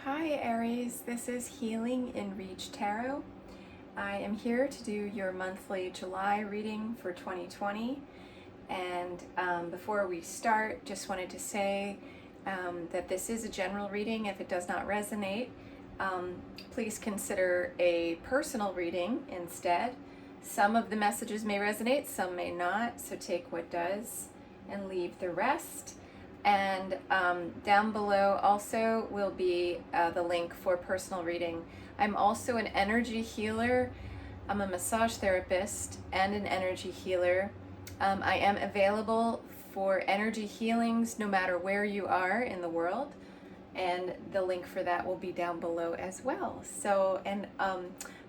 Hi Aries, this is Healing in Reach Tarot. I am here to do your monthly July reading for 2020. And before we start, just wanted to say that this is a general reading. If it does not resonate, please consider a personal reading instead. Some of the messages may resonate, some may not, so take what does and leave the rest. And down below also will be the link for personal reading. I'm also an energy healer. I'm a massage therapist and an energy healer. I am available for energy healings no matter where you are in the world. And the link for that will be down below as well. So, and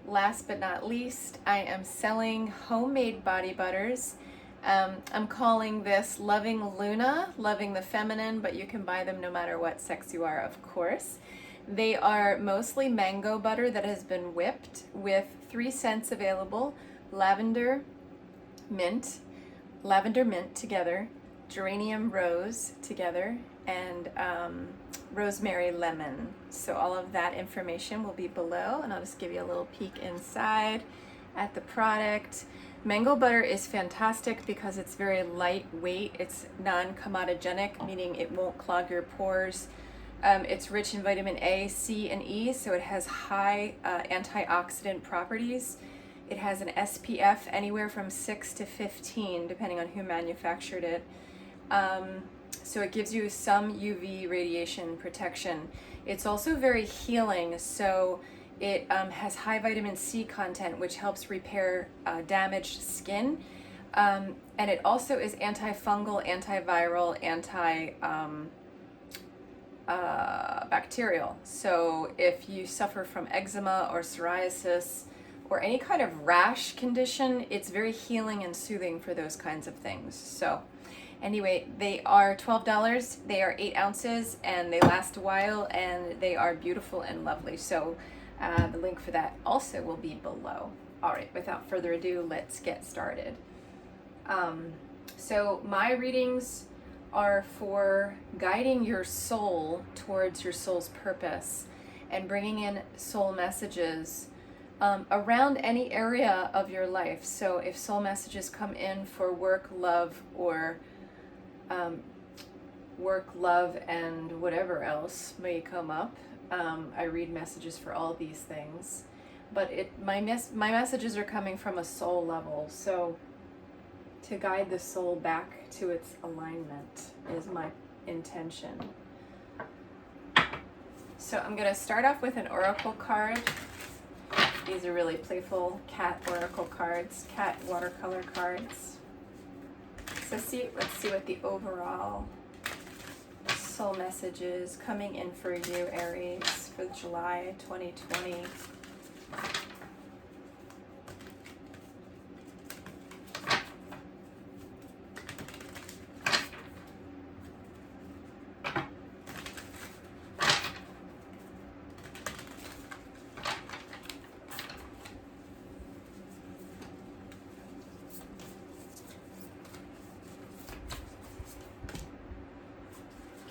last but not least, I am selling homemade body butters. I'm calling this Loving Luna, loving the feminine, but you can buy them no matter what sex you are, of course. They are mostly mango butter that has been whipped with 3 scents available: lavender, mint together, geranium rose together, and rosemary lemon. So all of that information will be below, and I'll just give you a little peek inside at the product. Mango butter is fantastic because it's very lightweight. It's non-comedogenic, meaning it won't clog your pores. It's rich in vitamin A, C, and E, so it has high antioxidant properties. It has an SPF anywhere from 6 to 15, depending on who manufactured it. So it gives you some UV radiation protection. It's also very healing, so it has high vitamin C content, which helps repair damaged skin. And it also is antifungal, antiviral, bacterial. So if you suffer from eczema or psoriasis or any kind of rash condition, it's very healing and soothing for those kinds of things. So anyway, they are $12. They are 8 ounces and they last a while and they are beautiful and lovely. So the link for that also will be below. All right, without further ado, let's get started. So my readings are for guiding your soul towards your soul's purpose and bringing in soul messages around any area of your life. So if soul messages come in for work, love, or work, love, and whatever else may come up, I read messages for all these things, but my messages are coming from a soul level, so to guide the soul back to its alignment is my intention. So I'm going to start off with an oracle card. These are really playful cat oracle cards, cat watercolor cards. So let's see what the overall soul messages coming in for you, Aries, for July 2020.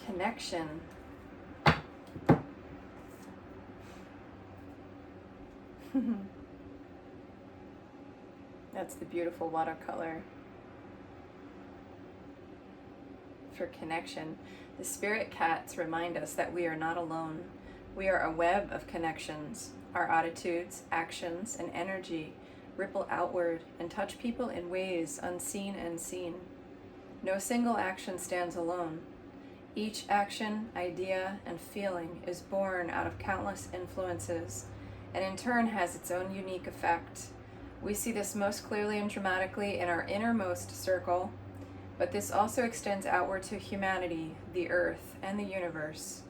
Connection. That's the beautiful watercolor for connection. The spirit cats remind us that we are not alone. We are a web of connections. Our attitudes, actions, and energy ripple outward and touch people in ways unseen and seen. No single action stands alone. Each action, idea, and feeling is born out of countless influences, and in turn has its own unique effect. We see this most clearly and dramatically in our innermost circle, but this also extends outward to humanity, the earth, and the universe.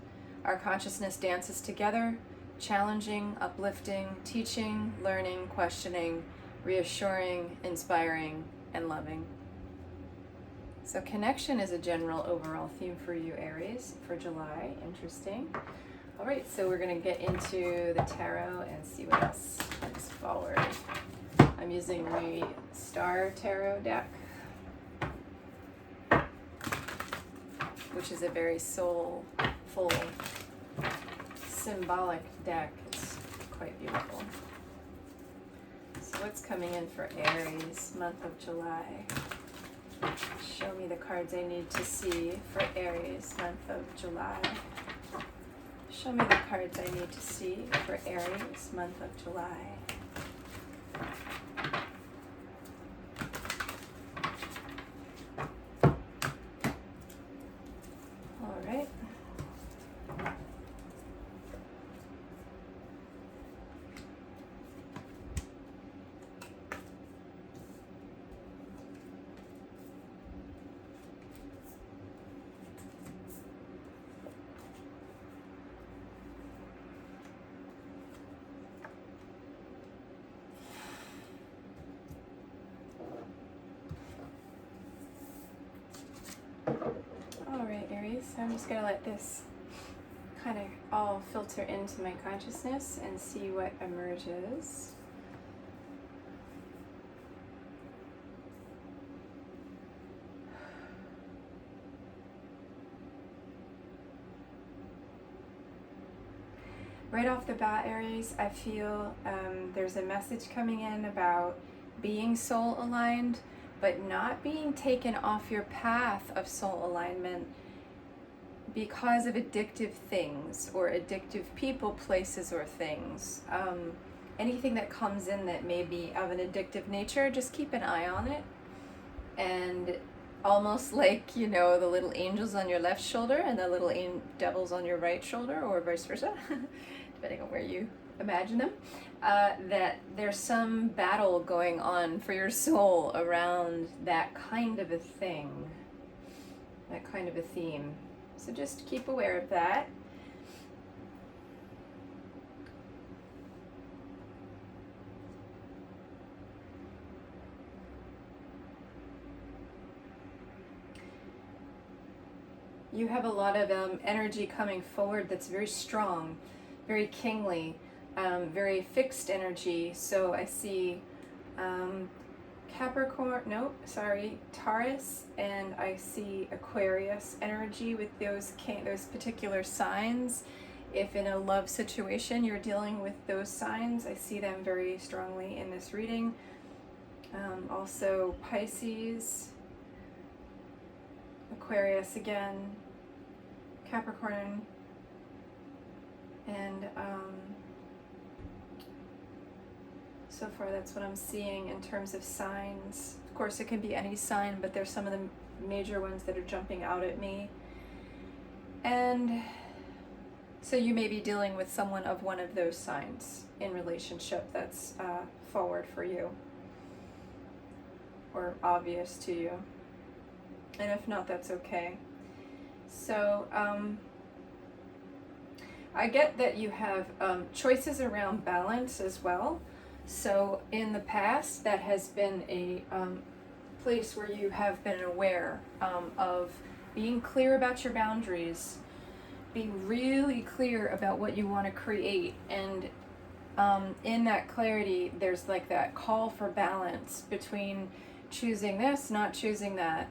Our consciousness dances together, challenging, uplifting, teaching, learning, questioning, reassuring, inspiring, and loving. So connection is a general overall theme for you, Aries, for July. Interesting. All right, so we're going to get into the tarot and see what else comes forward. I'm using the Star Tarot deck, which is a very soulful symbolic deck. It's quite beautiful. So what's coming in for Aries, month of July? Show me the cards I need to see for Aries, month of July. Show me the cards I need to see for Aries, month of July. All right. Alright, Aries, so I'm just going to let this kind of all filter into my consciousness and see what emerges. Right off the bat, Aries, I feel there's a message coming in about being soul aligned, but not being taken off your path of soul alignment because of addictive things or addictive people, places, or things. Anything that comes in that may be of an addictive nature, just keep an eye on it. And almost like, you know, the little angels on your left shoulder and the little devils on your right shoulder, or vice versa, depending on where you imagine them, that there's some battle going on for your soul around that kind of a thing, that kind of a theme. So just keep aware of that. You have a lot of energy coming forward that's very strong, very kingly, very fixed energy. So I see Taurus, and I see Aquarius energy with those particular signs. If in a love situation you're dealing with those signs, I see them very strongly in this reading. Also Pisces, Aquarius again, Capricorn, and so far that's what I'm seeing in terms of signs. Of course it can be any sign, but there's some of the major ones that are jumping out at me. And so you may be dealing with someone of one of those signs in relationship that's forward for you or obvious to you. And if not, that's okay. So I get that you have choices around balance as well. So in the past, that has been a place where you have been aware of being clear about your boundaries, being really clear about what you want to create. And in that clarity, there's like that call for balance between choosing this, not choosing that.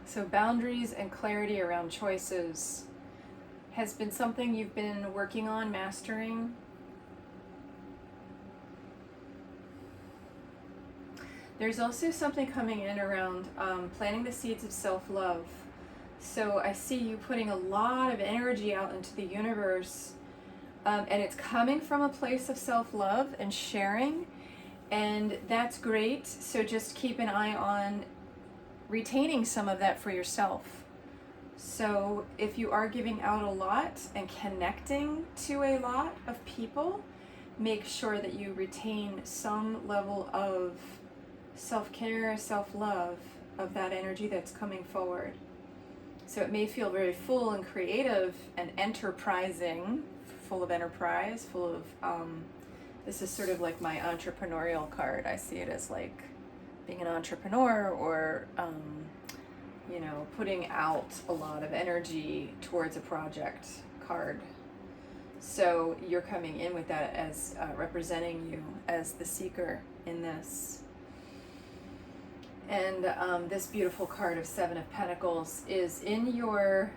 So boundaries and clarity around choices has been something you've been working on mastering. There's also something coming in around planting the seeds of self-love. So I see you putting a lot of energy out into the universe, and it's coming from a place of self-love and sharing, and that's great. So just keep an eye on retaining some of that for yourself. So if you are giving out a lot and connecting to a lot of people, make sure that you retain some level of self-care, self-love of that energy that's coming forward. So it may feel very full and creative and enterprising, full of enterprise, full of, this is sort of like my entrepreneurial card. I see it as like being an entrepreneur or, you know, putting out a lot of energy towards a project card. So you're coming in with that as representing you as the seeker in this. And this beautiful card of Seven of Pentacles is in your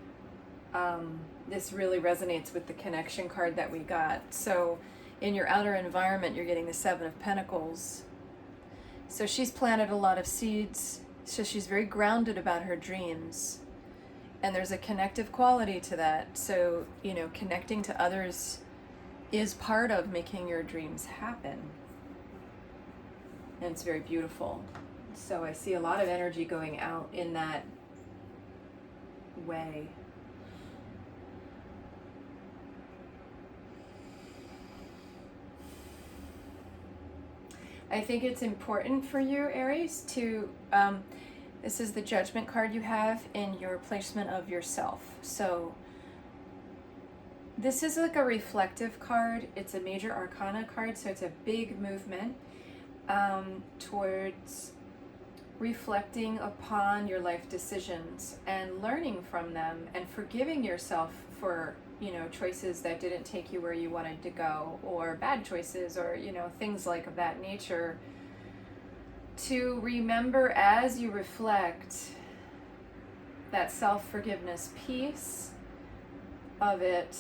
this really resonates with the connection card that we got. So in your outer environment, you're getting the Seven of Pentacles. So she's planted a lot of seeds. So she's very grounded about her dreams. And there's a connective quality to that. So, you know, connecting to others is part of making your dreams happen. And it's very beautiful. So I see a lot of energy going out in that way. I think it's important for you, Aries, to, this is the Judgment card you have in your placement of yourself. So this is like a reflective card. It's a major arcana card, so it's a big movement towards reflecting upon your life decisions and learning from them and forgiving yourself for, you know, choices that didn't take you where you wanted to go, or bad choices, or, you know, things like that nature. To remember as you reflect that self-forgiveness piece of it,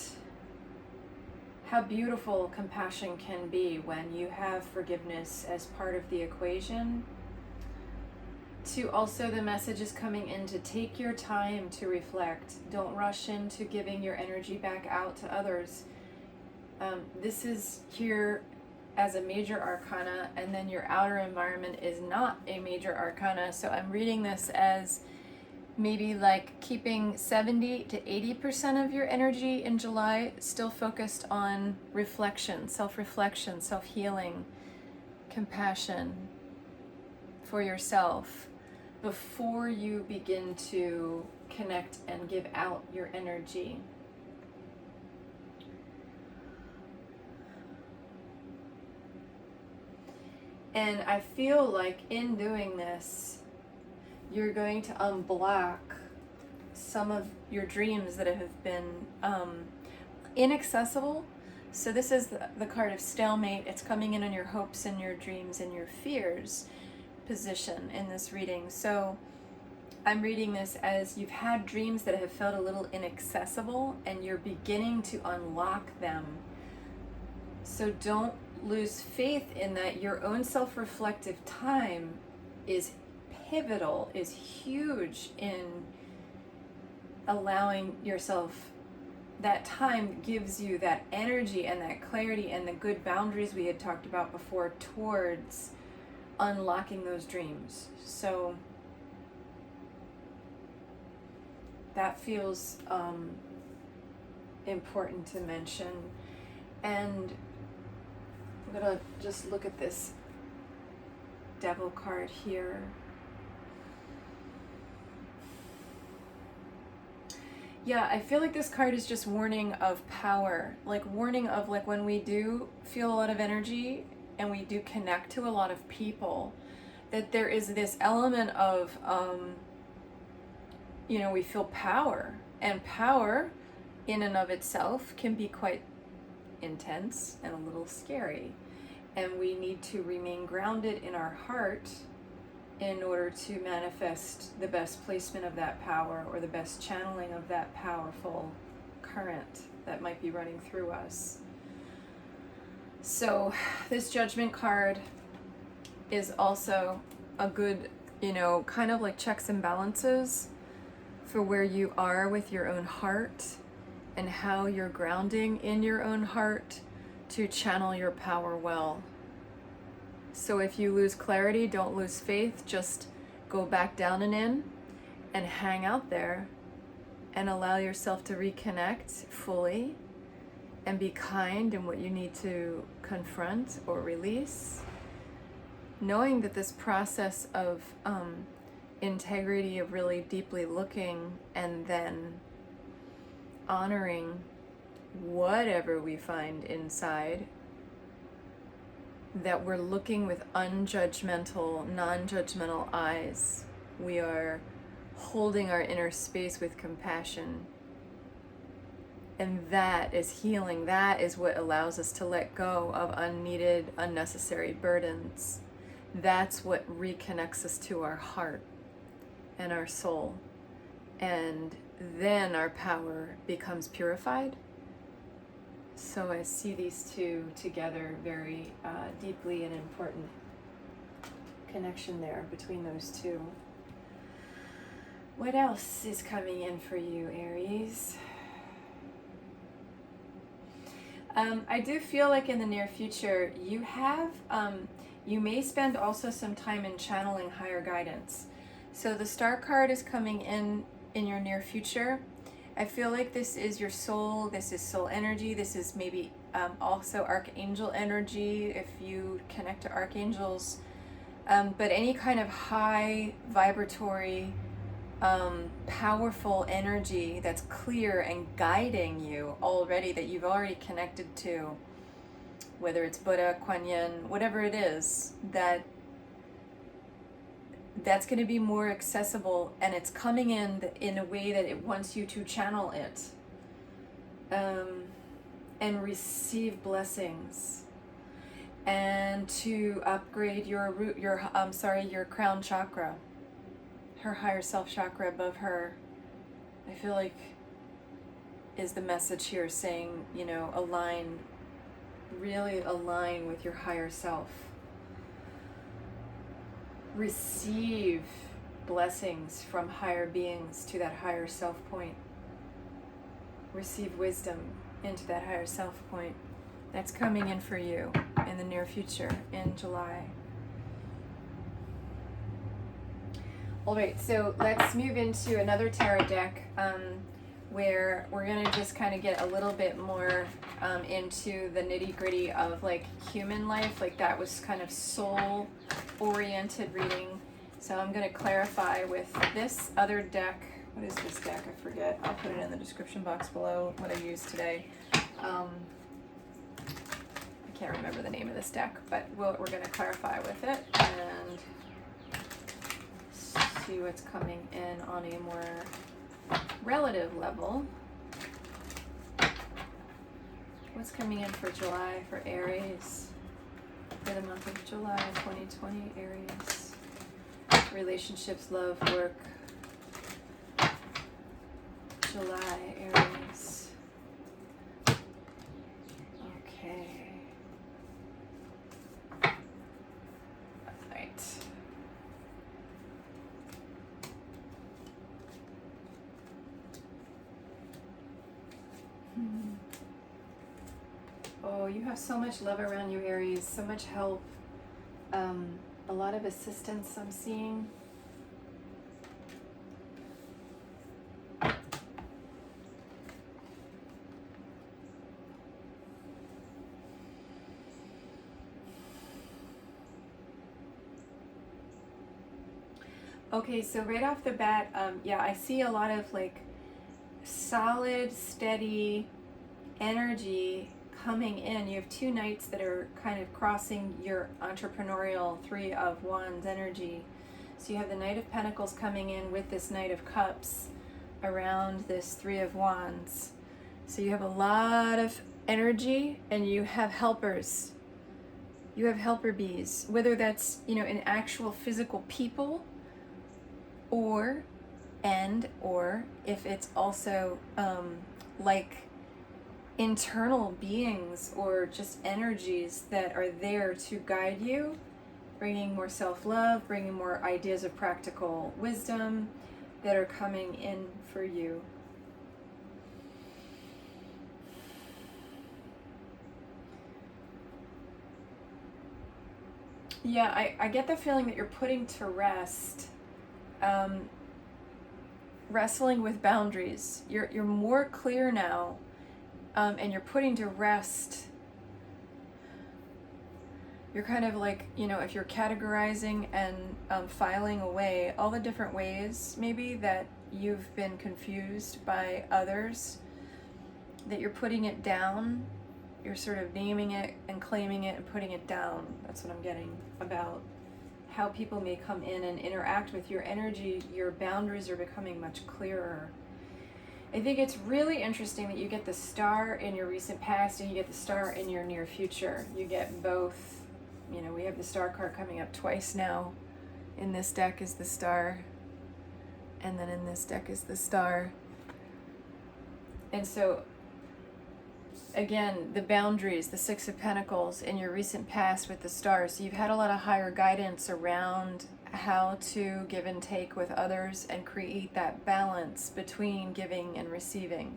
how beautiful compassion can be when you have forgiveness as part of the equation. To also, the message is coming in to take your time to reflect. Don't rush into giving your energy back out to others. This is here as a major arcana, and then your outer environment is not a major arcana. So I'm reading this as maybe like keeping 70 to 80% of your energy in July still focused on reflection, self-reflection, self-healing, compassion for yourself, before you begin to connect and give out your energy. And I feel like in doing this, you're going to unblock some of your dreams that have been inaccessible. So this is the card of stalemate. It's coming in on your hopes and your dreams and your fears position in this reading. So I'm reading this as you've had dreams that have felt a little inaccessible, and you're beginning to unlock them. So don't lose faith in that. Your own self-reflective time is pivotal, is huge in allowing yourself that time. Gives you that energy and that clarity and the good boundaries we had talked about before towards unlocking those dreams. So that feels important to mention. And I'm gonna just look at this Devil card here. Yeah, I feel like this card is just warning of power, like warning of like when we do feel a lot of energy and we do connect to a lot of people, that there is this element of, you know, we feel power, and power in and of itself can be quite intense and a little scary. And we need to remain grounded in our heart in order to manifest the best placement of that power, or the best channeling of that powerful current that might be running through us. So this Judgment card is also a good, you know, kind of like checks and balances for where you are with your own heart and how you're grounding in your own heart to channel your power well. So if you lose clarity, don't lose faith. Just go back down and in and hang out there and allow yourself to reconnect fully and be kind in what you need to confront or release, knowing that this process of integrity, of really deeply looking and then honoring whatever we find inside, that we're looking with unjudgmental, non-judgmental eyes. We are holding our inner space with compassion. And that is healing. That is what allows us to let go of unneeded, unnecessary burdens. That's what reconnects us to our heart and our soul. And then our power becomes purified. So I see these two together very deeply, and important connection there between those two. What else is coming in for you, Aries? I do feel like in the near future you have, you may spend also some time in channeling higher guidance. So the Star card is coming in your near future. I feel like this is your soul, this is soul energy, this is maybe also archangel energy if you connect to archangels. But any kind of high vibratory, powerful energy that's clear and guiding you already, that you've already connected to, whether it's Buddha, Kuan Yin, whatever it is, that's going to be more accessible, and it's coming in a way that it wants you to channel it, and receive blessings, and to upgrade your crown chakra, her higher self chakra above her. I feel like is the message here, saying, you know, really align with your higher self. Receive blessings from higher beings to that higher self point. Receive wisdom into that higher self point. That's coming in for you in the near future, in July. All right, so let's move into another tarot deck, where we're going to just kind of get a little bit more into the nitty-gritty of like human life. Like that was kind of soul-oriented reading. So I'm going to clarify with this other deck. What is this deck? I forget. I'll put it in the description box below what I used today. I can't remember the name of this deck, but we're going to clarify with it and see what's coming in on a more relative level. What's coming in for July for Aries, for the month of July 2020, Aries? Relationships, love, work. July, Aries. Okay. All right. Oh, you have so much love around you, Aries, so much help, a lot of assistance I'm seeing. Okay, so right off the bat, yeah, I see a lot of like solid, steady energy coming in. You have two knights that are kind of crossing your entrepreneurial Three of Wands energy. So you have the Knight of Pentacles coming in with this Knight of Cups around this Three of Wands. So you have a lot of energy, and you have helpers. You have helper bees, whether that's, you know, an actual physical people, or if it's also like internal beings or just energies that are there to guide you, bringing more self-love, bringing more ideas of practical wisdom that are coming in for you. Yeah, I get the feeling that you're putting to rest, wrestling with boundaries. You're more clear now, and you're putting to rest. You're kind of like, you know, if you're categorizing and filing away all the different ways maybe that you've been confused by others, that you're putting it down. You're sort of naming it and claiming it and putting it down. That's what I'm getting about how people may come in and interact with your energy. Your boundaries are becoming much clearer. I think it's really interesting that you get the Star in your recent past and you get the Star in your near future. You get both. You know, we have the Star card coming up twice now. In this deck is the Star, and then in this deck is the Star. And so, again, the boundaries, the Six of Pentacles in your recent past with the stars. So you've had a lot of higher guidance around how to give and take with others and create that balance between giving and receiving.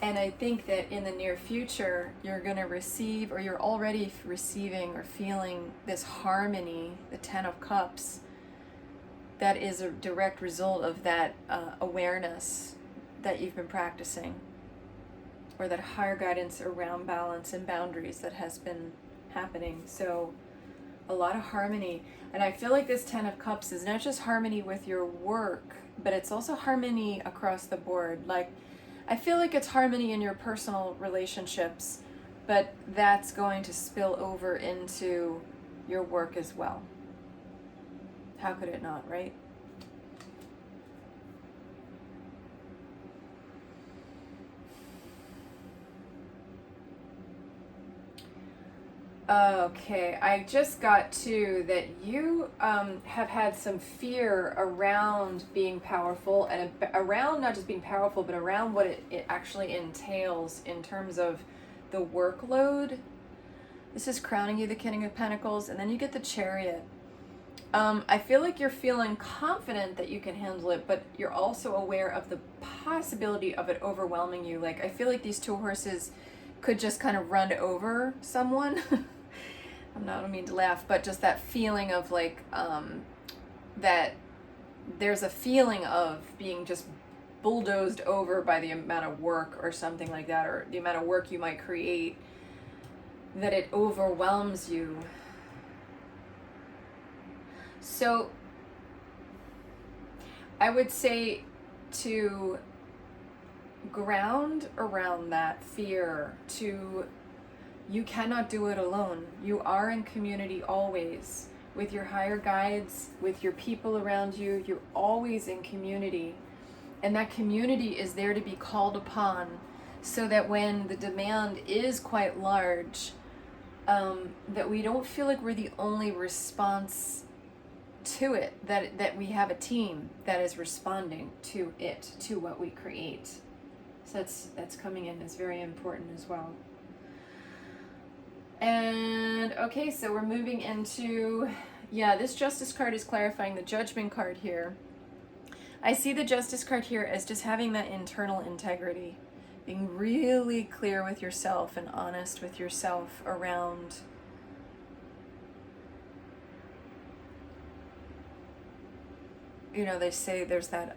And I think that in the near future, you're going to receive, or you're already receiving or feeling this harmony, the Ten of Cups, that is a direct result of that awareness that you've been practicing, or that higher guidance around balance and boundaries that has been happening. So a lot of harmony. And I feel like this Ten of Cups is not just harmony with your work, but it's also harmony across the board. Like, I feel like it's harmony in your personal relationships, but that's going to spill over into your work as well. How could it not, right? Okay, I just got to that you have had some fear around being powerful, and around not just being powerful, but around what it actually entails in terms of the workload. This is crowning you the King of Pentacles, and then you get the Chariot. I feel like you're feeling confident that you can handle it, but you're also aware of the possibility of it overwhelming you. Like, I feel like these two horses could just kind of run over someone. I don't mean to laugh, but just that feeling of like, that there's a feeling of being just bulldozed over by the amount of work or something like that, or the amount of work you might create, that it overwhelms you. So I would say to ground around that fear, to you cannot do it alone. You are in community always with your higher guides, with your people around you. You're always in community, and that community is there to be called upon, so that when the demand is quite large, that we don't feel like we're the only response to it, that we have a team that is responding to it, to what we create. So that's coming in as very important as well. And okay, so we're moving into, this Justice card is clarifying the Judgment card here. I see the Justice card here as just having that internal integrity, being really clear with yourself and honest with yourself around they say there's that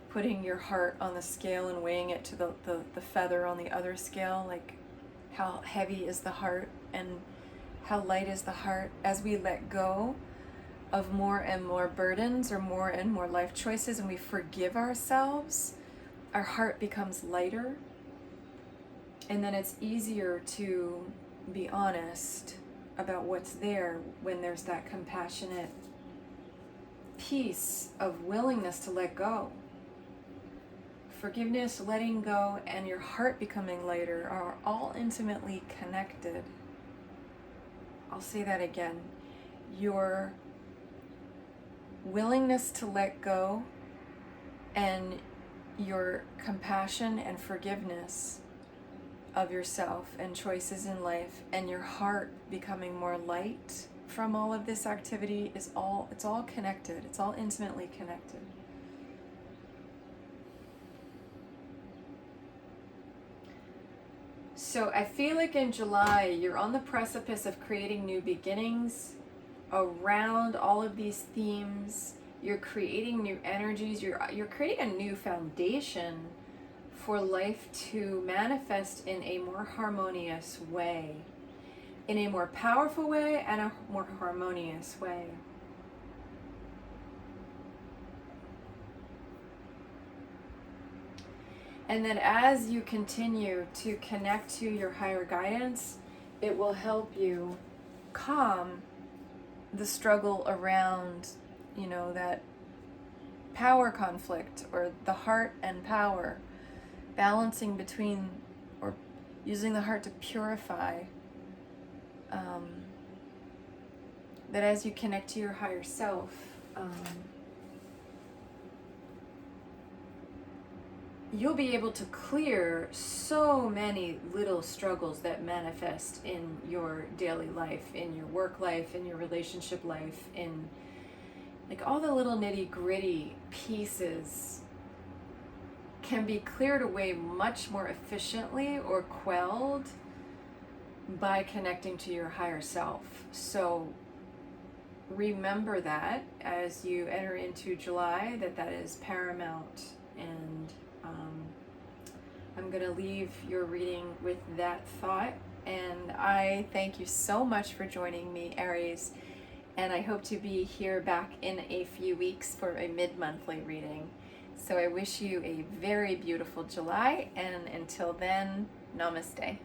putting your heart on the scale and weighing it to the feather on the other scale, like how heavy is the heart and how light is the heart. As we let go of more and more burdens or more and more life choices, and we forgive ourselves, our heart becomes lighter, and then it's easier to be honest about what's there when there's that compassionate piece of willingness to let go. Forgiveness, letting go, and your heart becoming lighter are all intimately connected. I'll say that again. Your willingness to let go and your compassion and forgiveness of yourself and choices in life, and your heart becoming more light from all of this activity it's all connected. It's all intimately connected. So I feel like in July, you're on the precipice of creating new beginnings around all of these themes. You're creating new energies. You're creating a new foundation for life to manifest in a more harmonious way, in a more powerful way and a more harmonious way. And then as you continue to connect to your higher guidance, it will help you calm the struggle around, that power conflict, or the heart and power, balancing between, or using the heart to purify that as you connect to your higher self, you'll be able to clear so many little struggles that manifest in your daily life, in your work life, in your relationship life, in like all the little nitty-gritty pieces can be cleared away much more efficiently or quelled by connecting to your higher self. So remember that as you enter into July, that is paramount. And I'm going to leave your reading with that thought. And I thank you so much for joining me, Aries. And I hope to be here back in a few weeks for a mid-monthly reading. So I wish you a very beautiful July. And until then, namaste.